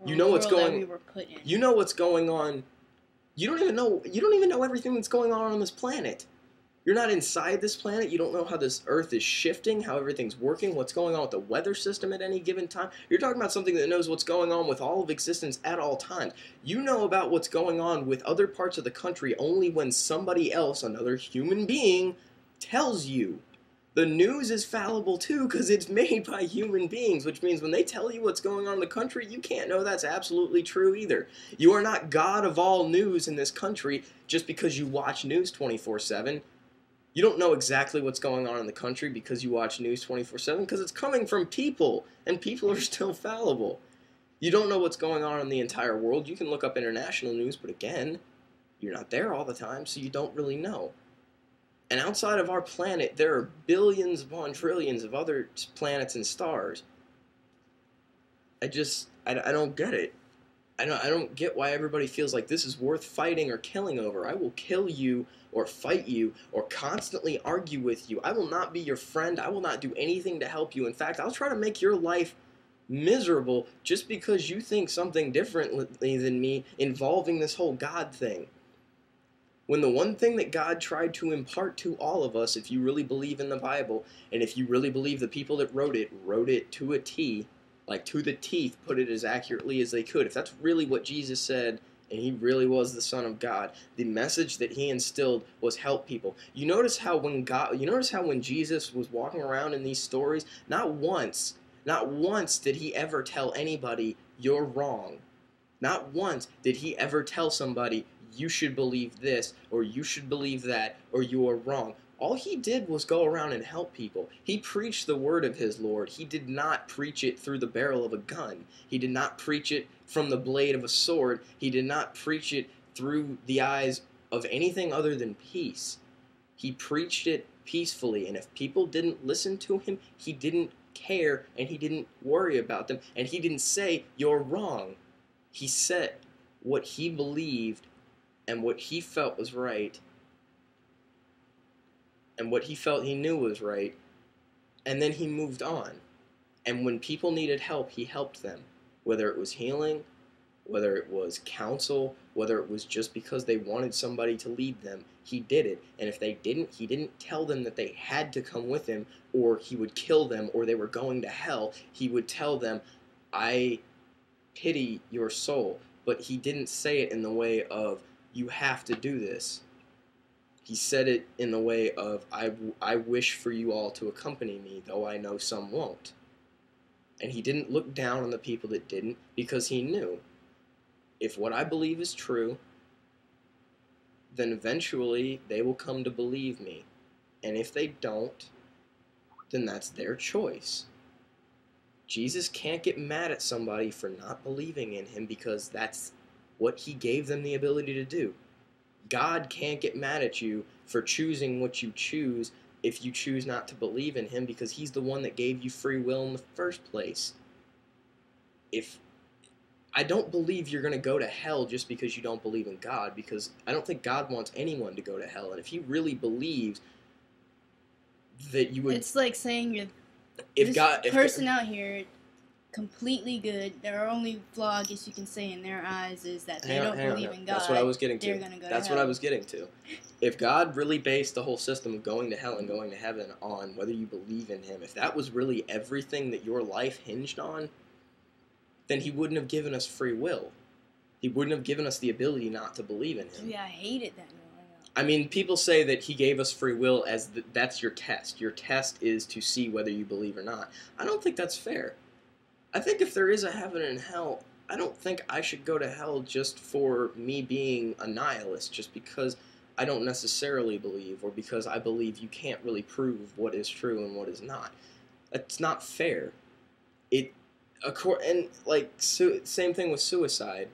You or know what's world that going. we were put in. You know what's going on. You don't even know. You don't even know everything that's going on this planet. You're not inside this planet. You don't know how this Earth is shifting, how everything's working, what's going on with the weather system at any given time. You're talking about something that knows what's going on with all of existence at all times. You know about what's going on with other parts of the country only when somebody else, another human being, tells you. The news is fallible too because it's made by human beings, which means when they tell you what's going on in the country, you can't know that's absolutely true either. You are not God of all news in this country just because you watch news 24/7. You don't know exactly what's going on in the country because you watch news 24/7 because it's coming from people, and people are still fallible. You don't know what's going on in the entire world. You can look up international news, but again, you're not there all the time, so you don't really know. And outside of our planet, there are billions upon trillions of other planets and stars. I don't get it. I don't get why everybody feels like this is worth fighting or killing over. I will kill you or fight you or constantly argue with you. I will not be your friend. I will not do anything to help you. In fact, I'll try to make your life miserable just because you think something differently than me involving this whole God thing. When the one thing that God tried to impart to all of us, if you really believe in the Bible, and if you really believe the people that wrote it to a T, like to the teeth, put it as accurately as they could. If that's really what Jesus said, and he really was the Son of God, the message that he instilled was help people. You notice how when Jesus was walking around in these stories, not once did he ever tell anybody you're wrong. Not once did he ever tell somebody you should believe this or you should believe that or you are wrong. All he did was go around and help people. He preached the word of his Lord. He did not preach it through the barrel of a gun. He did not preach it from the blade of a sword. He did not preach it through the eyes of anything other than peace. He preached it peacefully, and if people didn't listen to him, he didn't care, and he didn't worry about them, and he didn't say, you're wrong. He said what he believed and what he felt was right and what he felt he knew was right, and then he moved on. And when people needed help, he helped them. Whether it was healing, whether it was counsel, whether it was just because they wanted somebody to lead them, he did it. And if they didn't, he didn't tell them that they had to come with him or he would kill them or they were going to hell. He would tell them, I pity your soul. But he didn't say it in the way of, you have to do this. He said it in the way of, I wish for you all to accompany me, though I know some won't. And he didn't look down on the people that didn't, because he knew, if what I believe is true, then eventually they will come to believe me. And if they don't, then that's their choice. Jesus can't get mad at somebody for not believing in him because that's what he gave them the ability to do. God can't get mad at you for choosing what you choose if you choose not to believe in him because he's the one that gave you free will in the first place. I don't believe you're going to go to hell just because you don't believe in God, because I don't think God wants anyone to go to hell. And if he really believes that you would... It's like saying person out here completely good. Their only flaw, I guess you can say, in their eyes is that they don't believe in God. That's what I was getting to. They're gonna go That's to what hell. I was getting to. If God really based the whole system of going to hell and going to heaven on whether you believe in him, if that was really everything that your life hinged on, then he wouldn't have given us free will. He wouldn't have given us the ability not to believe in him. Yeah, I hated that. I mean, people say that he gave us free will as that's your test. Your test is to see whether you believe or not. I don't think that's fair. I think if there is a heaven and hell, I don't think I should go to hell just for me being a nihilist, just because I don't necessarily believe, or because I believe you can't really prove what is true and what is not. That's not fair. Same thing with suicide.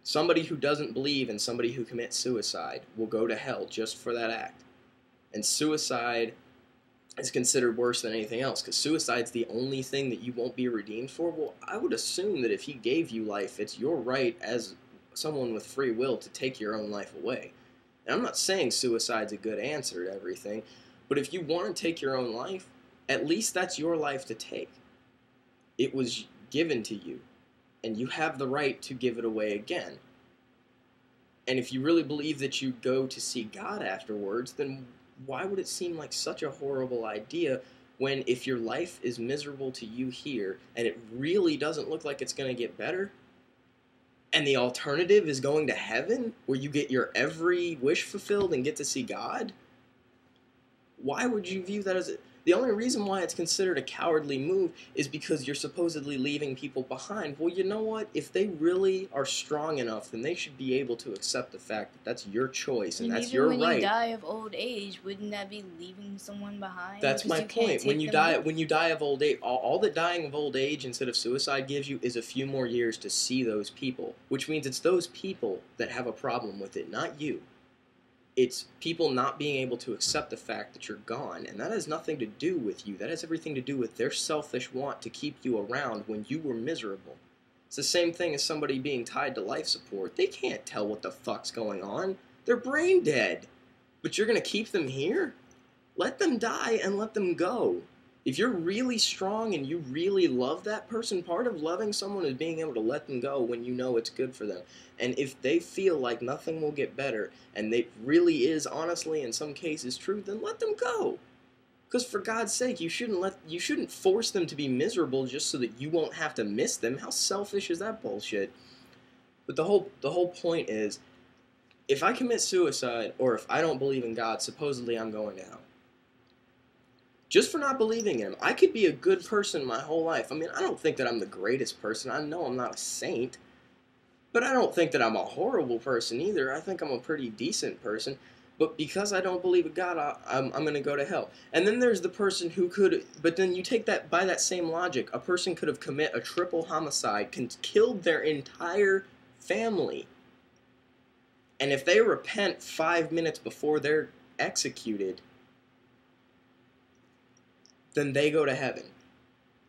Somebody who doesn't believe and somebody who commits suicide will go to hell just for that act. And suicide is considered worse than anything else, because suicide's the only thing that you won't be redeemed for. Well, I would assume that if he gave you life, it's your right as someone with free will to take your own life away. And I'm not saying suicide's a good answer to everything, but if you want to take your own life, at least that's your life to take. It was given to you. and you have the right to give it away again. And if you really believe that you go to see God afterwards, then why would it seem like such a horrible idea when if your life is miserable to you here and it really doesn't look like it's going to get better, and the alternative is going to heaven where you get your every wish fulfilled and get to see God? Why would you view that as the only reason why it's considered a cowardly move is because you're supposedly leaving people behind. Well, you know what? If they really are strong enough, then they should be able to accept the fact that that's your choice and that's your right. Even when you die of old age, wouldn't that be leaving someone behind? That's my point. When you die of old age, all that dying of old age instead of suicide gives you is a few more years to see those people, which means it's those people that have a problem with it, not you. It's people not being able to accept the fact that you're gone, and that has nothing to do with you. That has everything to do with their selfish want to keep you around when you were miserable. It's the same thing as somebody being tied to life support. They can't tell what the fuck's going on. They're brain dead. But you're going to keep them here? Let them die and let them go. If you're really strong and you really love that person, part of loving someone is being able to let them go when you know it's good for them. And if they feel like nothing will get better, and it really is honestly in some cases true, then let them go. Because for God's sake, you shouldn't force them to be miserable just so that you won't have to miss them. How selfish is that bullshit? But the whole point is, if I commit suicide, or if I don't believe in God, supposedly I'm going to hell. Just for not believing in him. I could be a good person my whole life. I mean, I don't think that I'm the greatest person. I know I'm not a saint. But I don't think that I'm a horrible person either. I think I'm a pretty decent person. But because I don't believe in God, I'm going to go to hell. And then there's the person who could... But then you take that... By that same logic, a person could have committed a triple homicide, killed their entire family. And if they repent 5 minutes before they're executed, then they go to heaven.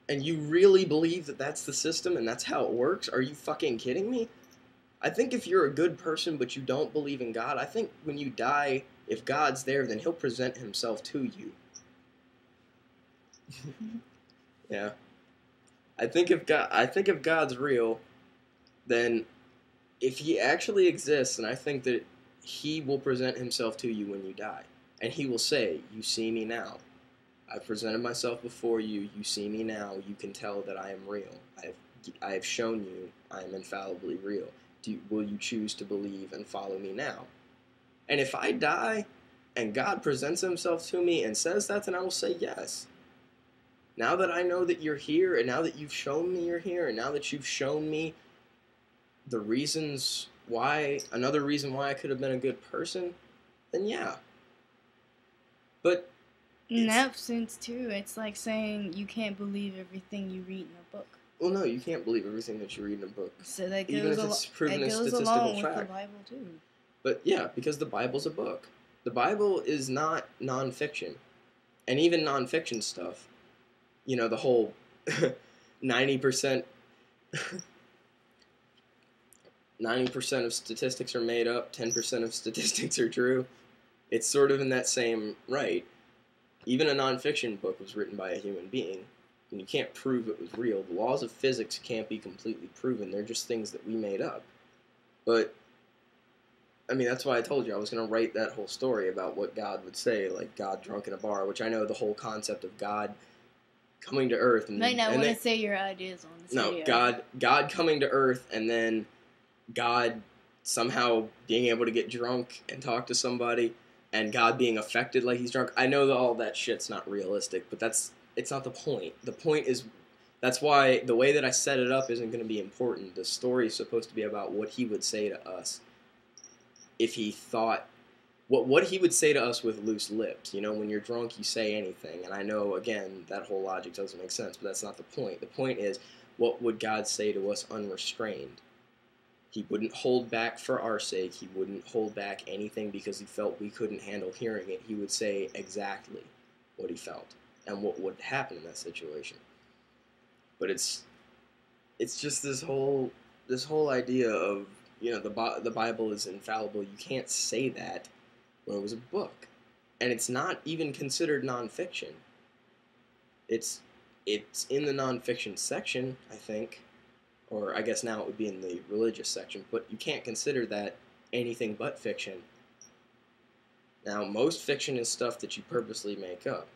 And you really believe that that's the system and that's how it works? Are you fucking kidding me? I think if you're a good person but you don't believe in God, I think when you die, if God's there, then he'll present himself to you. Yeah. I think if God's real, then if he actually exists, then I think that he will present himself to you when you die. And he will say, "You see me now. I've presented myself before you. You see me now. You can tell that I am real. I have shown you I am infallibly real. Will you choose to believe and follow me now?" And if I die and God presents himself to me and says that, then I will say yes. Now that I know that you're here, and now that you've shown me you're here, and now that you've shown me the reasons why, another reason why I could have been a good person, then yeah. But in that sense, too, it's like saying you can't believe everything you read in a book. Well, no, you can't believe everything that you read in a book. So that goes, even if it's proven a statistical along fact. with the Bible, too. But yeah, because the Bible's a book. The Bible is not nonfiction. And even nonfiction stuff, you know, the whole 90% 90% of statistics are made up, 10% of statistics are true. It's sort of in that same right. Even a nonfiction book was written by a human being, and you can't prove it was real. The laws of physics can't be completely proven. They're just things that we made up. But, I mean, that's why I told you I was going to write that whole story about what God would say, like God drunk in a bar, which I know the whole concept of God coming to Earth. And, might not want to say your ideas on this video. No, God coming to Earth, and then God somehow being able to get drunk and talk to somebody, and God being affected like he's drunk. I know that all that shit's not realistic, but it's not the point. The point is, that's why the way that I set it up isn't going to be important. The story is supposed to be about what he would say to us if he thought, what he would say to us with loose lips. You know, when you're drunk, you say anything. And I know, again, that whole logic doesn't make sense, but that's not the point. The point is, what would God say to us unrestrained? He wouldn't hold back for our sake. He wouldn't hold back anything because he felt we couldn't handle hearing it. He would say exactly what he felt and what would happen in that situation. But it's just this whole idea of, you know, the Bible is infallible. You can't say that when it was a book, and it's not even considered nonfiction. It's in the nonfiction section, I think. or I guess now it would be in the religious section, but you can't consider that anything but fiction. Now, most fiction is stuff that you purposely make up.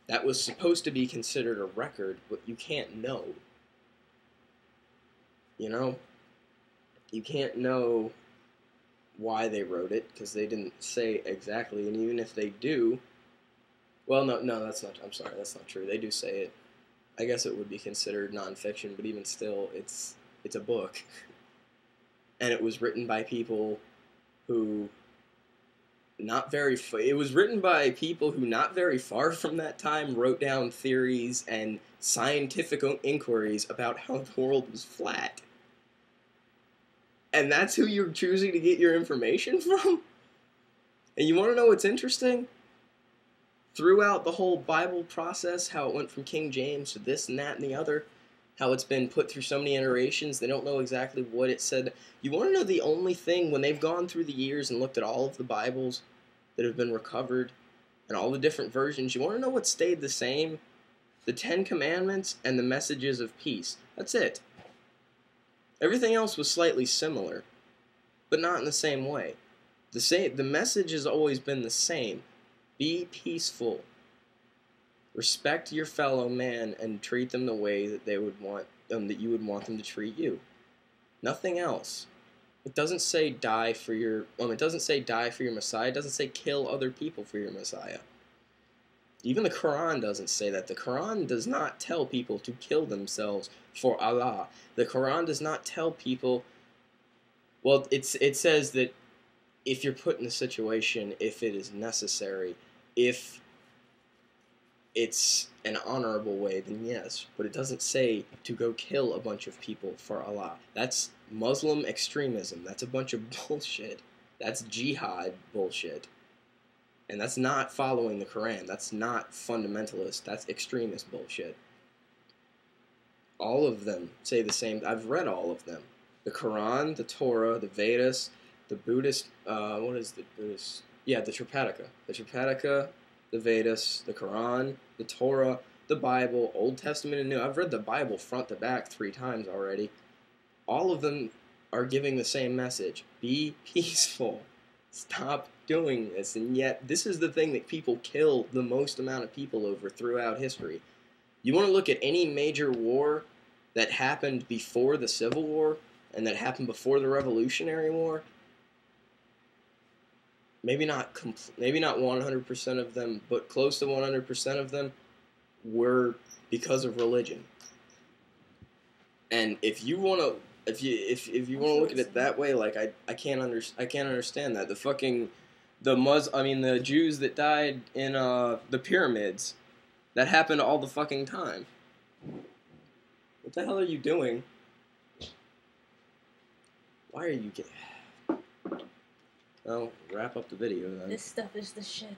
That was supposed to be considered a record, but you can't know. You know? You can't know why they wrote it, because they didn't say exactly, and even if they do... Well, no, that's not... I'm sorry, that's not true. They do say it. I guess it would be considered nonfiction, but even still, it's a book. And it was written by people who... It was written by people who not very far from that time wrote down theories and scientific inquiries about how the world was flat. And that's who you're choosing to get your information from? And you want to know what's interesting? Throughout the whole Bible process, how it went from King James to this and that and the other, how it's been put through so many iterations, they don't know exactly what it said. You want to know the only thing, when they've gone through the years and looked at all of the Bibles that have been recovered, and all the different versions, you want to know what stayed the same? The 10 Commandments and the messages of peace. That's it. Everything else was slightly similar, but not in the same way. The message has always been the same. Be peaceful. Respect your fellow man and treat them the way that they would want that you would want them to treat you. Nothing else. It doesn't say die for your It doesn't say die for your Messiah. It doesn't say kill other people for your Messiah. Even the Quran doesn't say that. The Quran does not tell people to kill themselves for Allah. The Quran does not tell people... Well, it says that if you're put in a situation, if it is necessary, if it's an honorable way, then yes. But it doesn't say to go kill a bunch of people for Allah. That's Muslim extremism. That's a bunch of bullshit. That's jihad bullshit. And that's not following the Quran. That's not fundamentalist. That's extremist bullshit. All of them say the same. I've read all of them. The Quran, the Torah, the Vedas, the Buddhist, what is the Buddhist? Yeah, the Tripitaka. The Tripitaka, the Vedas, the Quran, the Torah, the Bible, Old Testament and New. I've read the Bible front to back 3 times already. All of them are giving the same message. Be peaceful. Stop doing this. And yet, this is the thing that people kill the most amount of people over throughout history. You want to look at any major war that happened before the Civil War and that happened before the Revolutionary War? Maybe not 100% of them, but close to 100% of them were because of religion. And if you want to... If you want to look at it that way, like I can't understand that. The Jews that died in the pyramids, that happened all the fucking time. What the hell are you doing? Why are you getting... Well, wrap up the video then. This stuff is the shit.